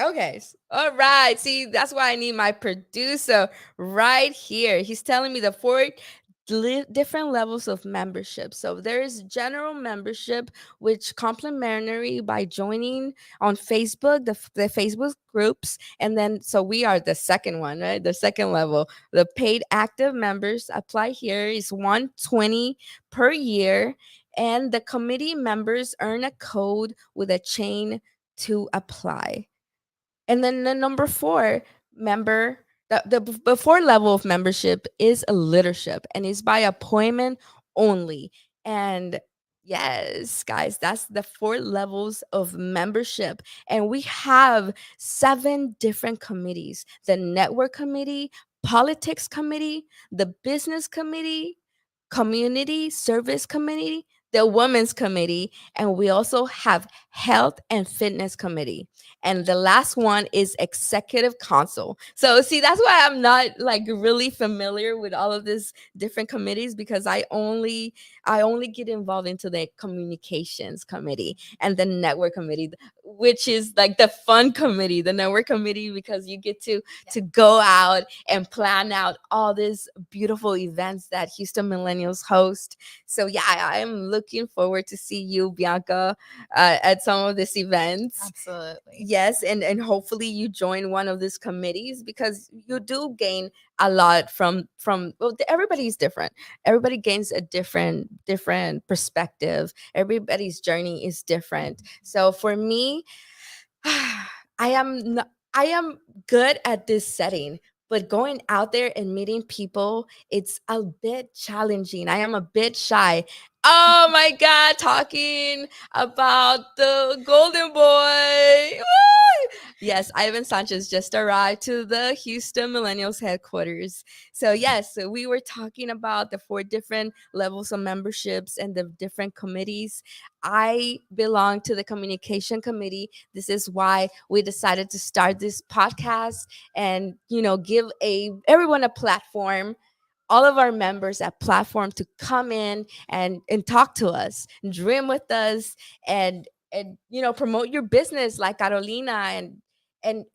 Okay. All right. See, that's why I need my producer right here. He's telling me the 4 different levels of membership. So there is general membership, which complimentary by joining on Facebook, the Facebook groups. And then, so we are the second one, right? The second level. The paid active members apply here is 120 per year. And the committee members earn a code with a chain to apply. And then the number 4 member, the 4 level of membership is a leadership, and it's by appointment only. And yes, guys, that's the 4 levels of membership. And we have 7 different committees: the network committee, politics committee, the business committee, community service committee, the women's committee, and we also have health and fitness committee. And the last one is executive council. So see, that's why I'm not like really familiar with all of these different committees, because I only get involved into the communications committee and the network committee, which is like the fun committee, the network committee, because you get to go out and plan out all these beautiful events that Houston Millennials host. So yeah, I am looking forward to see you, Bianca, at some of these events. Absolutely. Yes, and hopefully you join one of these committees, because you do gain a lot from well, everybody's different. Everybody gains a different perspective. Everybody's journey is different. So for me, I am good at this setting, but going out there and meeting people, it's a bit challenging. I am a bit shy. Oh my God, talking about the golden boy. Woo! Yes, Ivan Sanchez just arrived to the Houston Millennials headquarters. So yes, so we were talking about the four different levels of memberships and the different committees. I belong to the communication committee. This is why we decided to start this podcast and, give everyone a platform, all of our members a platform to come in and talk to us, dream with us, and promote your business like Carolina, and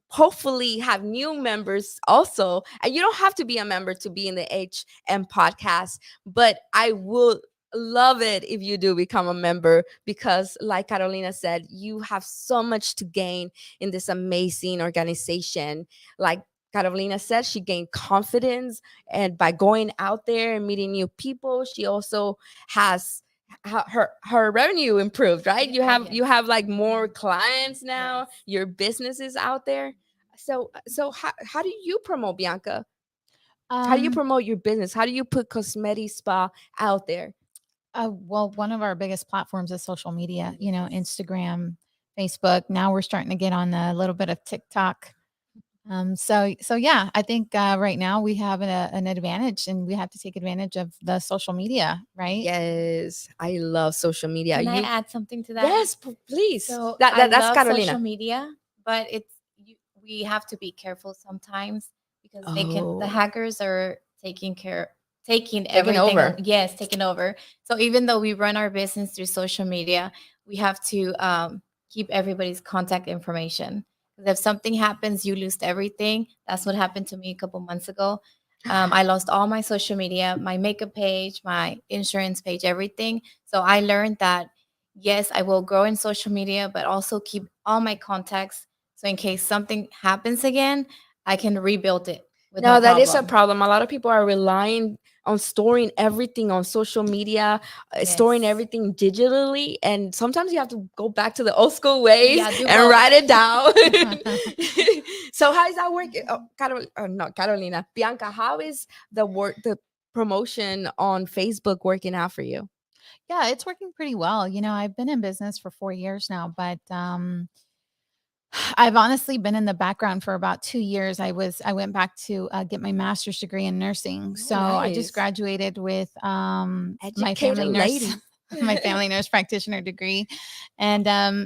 hopefully have new members also. And you don't have to be a member to be in the HM podcast, but I will love it if you do become a member, because like Carolina said, you have so much to gain in this amazing organization. Like Carolina said, she gained confidence, and by going out there and meeting new people, she also has her revenue improved, right? You have like more clients now. Your business is out there. So how do you promote, Bianca? How do you Um, promote your business? How do you put cosmetic spa out there? well, one of our biggest platforms is social media, Instagram, Facebook. Now we're starting to get on a little bit of TikTok. So yeah, I think right now we have an advantage, and we have to take advantage of the social media, right? Yes, I love social media. Can I You add something to that? Yes, please. So That, I that that's love social Carolina. media, but we have to be careful sometimes because the Oh, hackers are taking taking everything. over. Yes, taking over. So even though we run our business through social media, we have to keep everybody's contact information. Because if something happens, you lose everything. That's what happened to me a couple months ago. I lost all my social media, my makeup page, my insurance page, everything. So I learned that yes, I will grow in social media, but also keep all my contacts. So in case something happens again, I can rebuild it with no No, that is a problem. problem. A lot of people are relying on storing everything on social media, storing Yes. everything digitally, and sometimes you have to go back to the old school ways Yeah, do and both. write it down. So how is that working? Not Carolina, Bianca. How is the promotion on Facebook working out for you? Yeah, it's working pretty well. I've been in business for 4 years now, but I've honestly been in the background for about 2 years. I went back to get my master's degree in nursing. Oh, So I just nice. graduated with my Educated family nurse, lady. my family nurse practitioner degree. And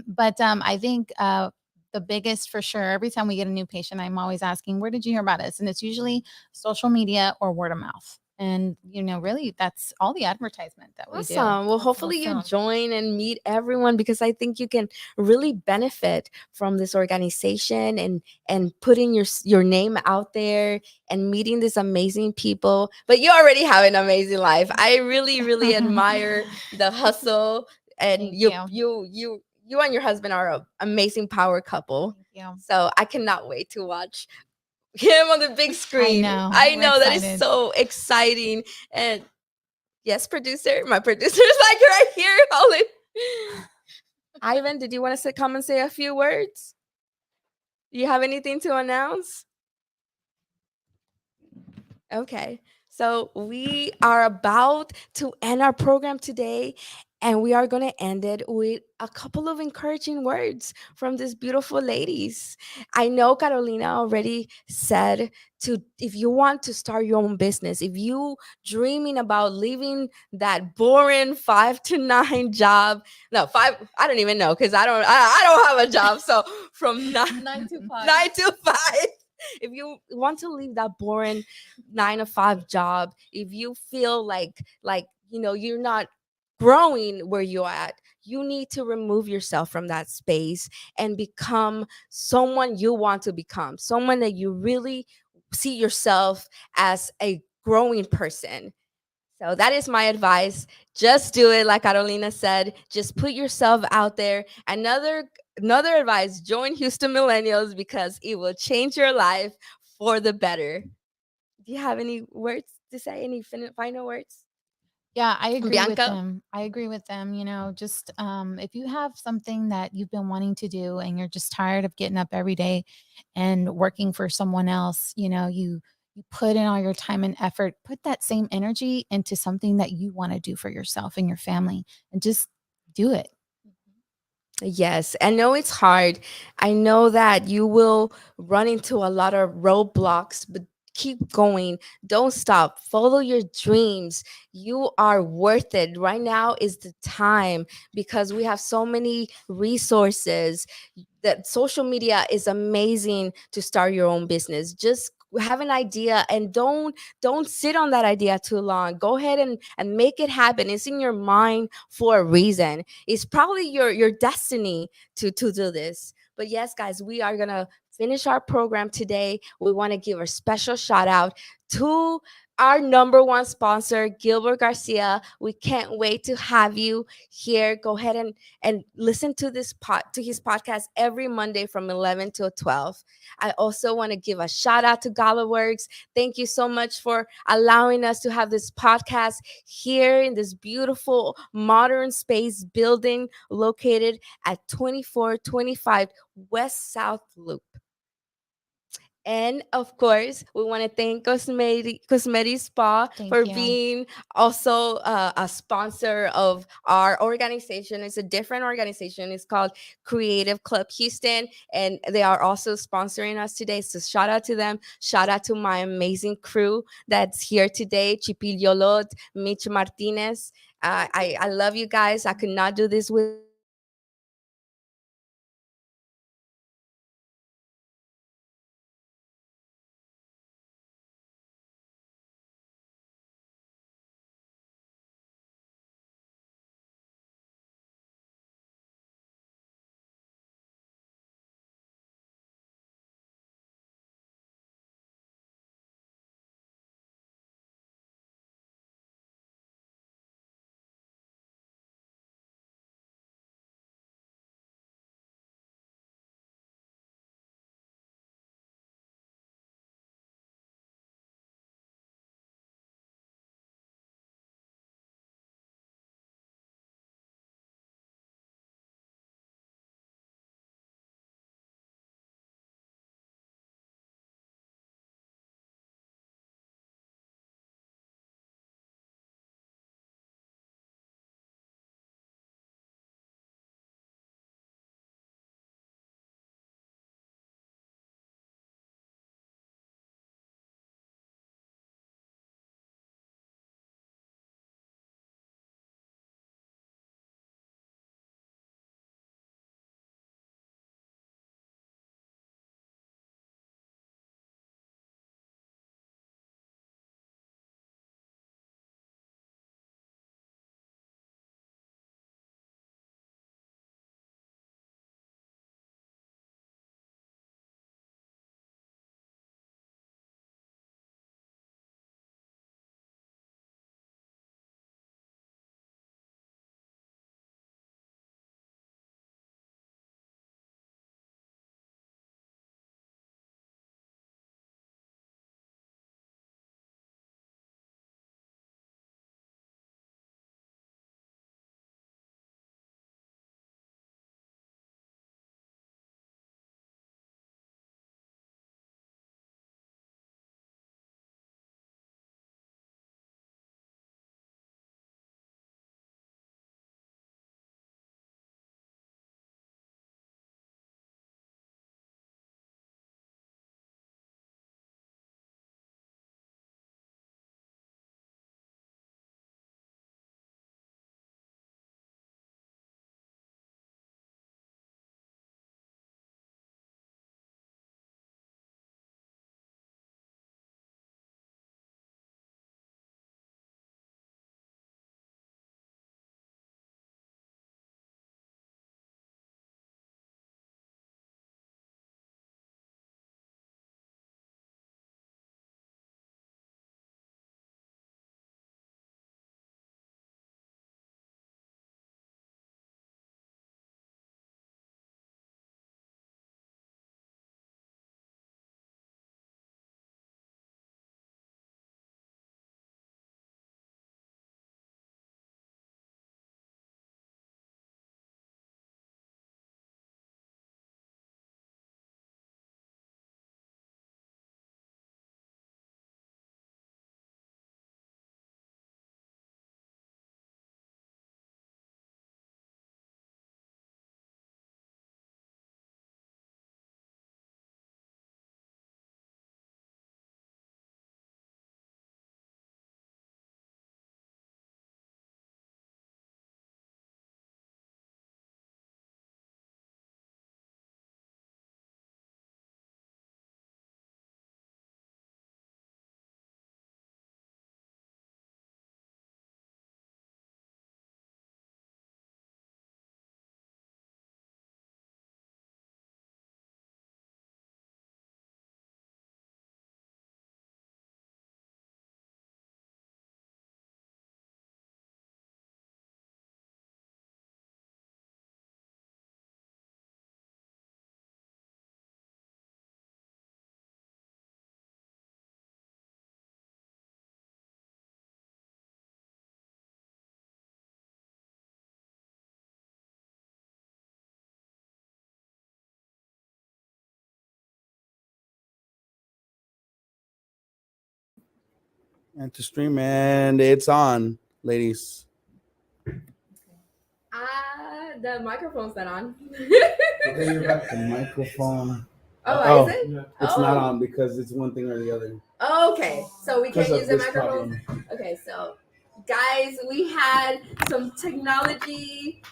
but I think the biggest for sure, every time we get a new patient, I'm always asking, where did you hear about us? And it's usually social media or word of mouth. And really that's all the advertisement that we do. Awesome. Well, That's hopefully you awesome. join and meet everyone, because I think you can really benefit from this organization and putting your name out there and meeting these amazing people. But you already have an amazing life. I really really admire the hustle, and Thank you. you and your husband are an amazing power couple. Thank you. So I cannot wait to watch him on the big I screen. know. I We're know that is excited. so exciting. And yes, producer. My producer's like right here. Hold it. Ivan, did you want to come and say a few words? Do you have anything to announce? Okay. So we are about to end our program today, and we are going to end it with a couple of encouraging words from these beautiful ladies. I know Carolina already said, to if you want to start your own business, if you dreaming about leaving that boring 5 to 9 job, no, five, I don't even know, because I don't have a job. So from nine, 9 to 5. 9 to 5, if you want to leave that boring 9 to 5 job, if you feel like you're not growing where you're at, you need to remove yourself from that space and become someone you want to become, someone that you really see yourself as a growing person. So that is my advice. Just do it, like Carolina said. Just put yourself out there. Another advice: join Houston Millennials, because it will change your life for the better. Do you have any words to say? Any final words? Yeah, I agree with Bianca? them. I agree with them. Just if you have something that you've been wanting to do and you're just tired of getting up every day and working for someone else, you put in all your time and effort, put that same energy into something that you want to do for yourself and your family and just do it. Yes, I know it's hard. I know that you will run into a lot of roadblocks, but keep going. Don't stop. Follow your dreams. You are worth it. Right now is the time because we have so many resources. That social media is amazing to start your own business. Just have an idea and don't sit on that idea too long. Go ahead and make it happen. It's in your mind for a reason. It's probably your destiny to do this. But yes, guys, we are gonna finish our program today. We want to give a special shout out to our number one sponsor, Gilbert Garcia. We can't wait to have you here. Go ahead and listen to his podcast every Monday from 11 to 12. I also want to give a shout out to GalaWorks. Thank you so much for allowing us to have this podcast here in this beautiful modern space building located at 2425 West South Loop. And of course, we want to thank Cosmetic Spa for Thank you. being also a sponsor of our organization. It's a different organization. It's called Creative Club Houston, and they are also sponsoring us today. So shout out to them. Shout out to my amazing crew that's here today: Chipil Yolot, Mitch Martinez. I love you guys. I could not do this with And to stream, and it's on, ladies. The microphone's not on. Okay, you got the microphone. Oh, is it? It's not on because it's one thing or the other. Okay, so we can't Because of use the this microphone. problem. Okay, so guys, we had some technology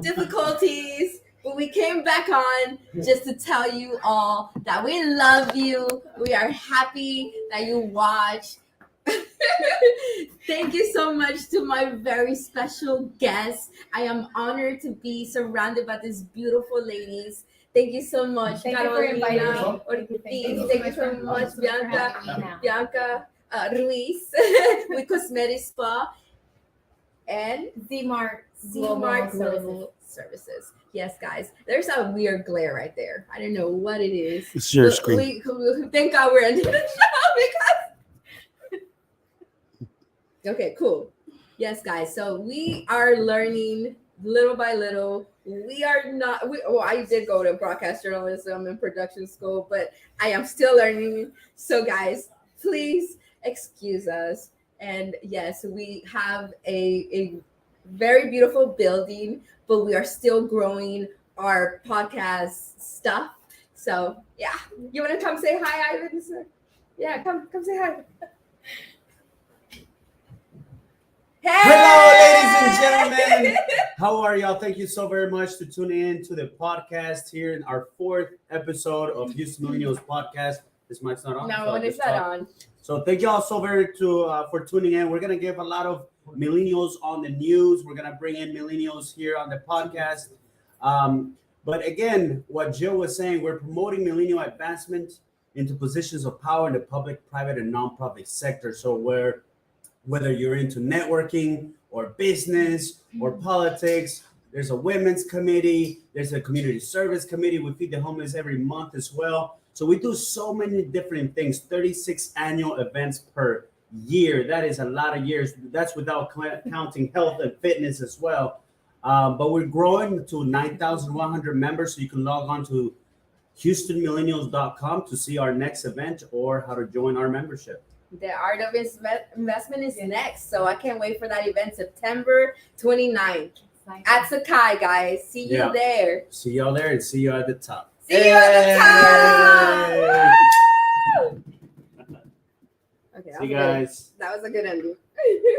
difficulties, but we came back on just to tell you all that we love you. We are happy that you watch. Thank you so much to my very special guest. I am honored to be surrounded by these beautiful ladies. Thank you so much, Thank you for inviting me. Ortiz. Thank you so much, Bianca Ruiz with Cosmetic Spa and Z-Mart Global Services. Yes, guys, there's a weird glare right there. I don't know what it is. It's your But screen. Thank God we're ending the show because. Okay, cool. Yes, guys. So we are learning little by little. We are not. I did go to broadcast journalism and production school, but I am still learning. So, guys, please excuse us. And yes, we have a very beautiful building, but we are still growing our podcast stuff. So, yeah, you want to come say hi, Ivan? Sir? Yeah, come say hi. Hello, ladies and gentlemen. How are y'all? Thank you so very much for tuning in to the podcast here in our 4th episode of Houston Millennials podcast. This mic's not on. No, it's not on. So thank y'all so very for tuning in. We're gonna give a lot of millennials on the news. We're gonna bring in millennials here on the podcast. But again, what Jill was saying, we're promoting millennial advancement into positions of power in the public, private, and nonprofit sector. So whether you're into networking or business or politics, there's a women's committee, there's a community service committee. We feed the homeless every month as well. So we do so many different things, 36 annual events per year. That is a lot of years. That's without counting health and fitness as well. But we're growing to 9,100 members. So you can log on to HoustonMillennials.com to see our next event or how to join our membership. The Art of Investment is next. So I can't wait for that event, September 29th at Sakai, guys. See you there. See y'all there and see you at the top. See you at the top. Woo! Okay, See you guys. That was a good ending.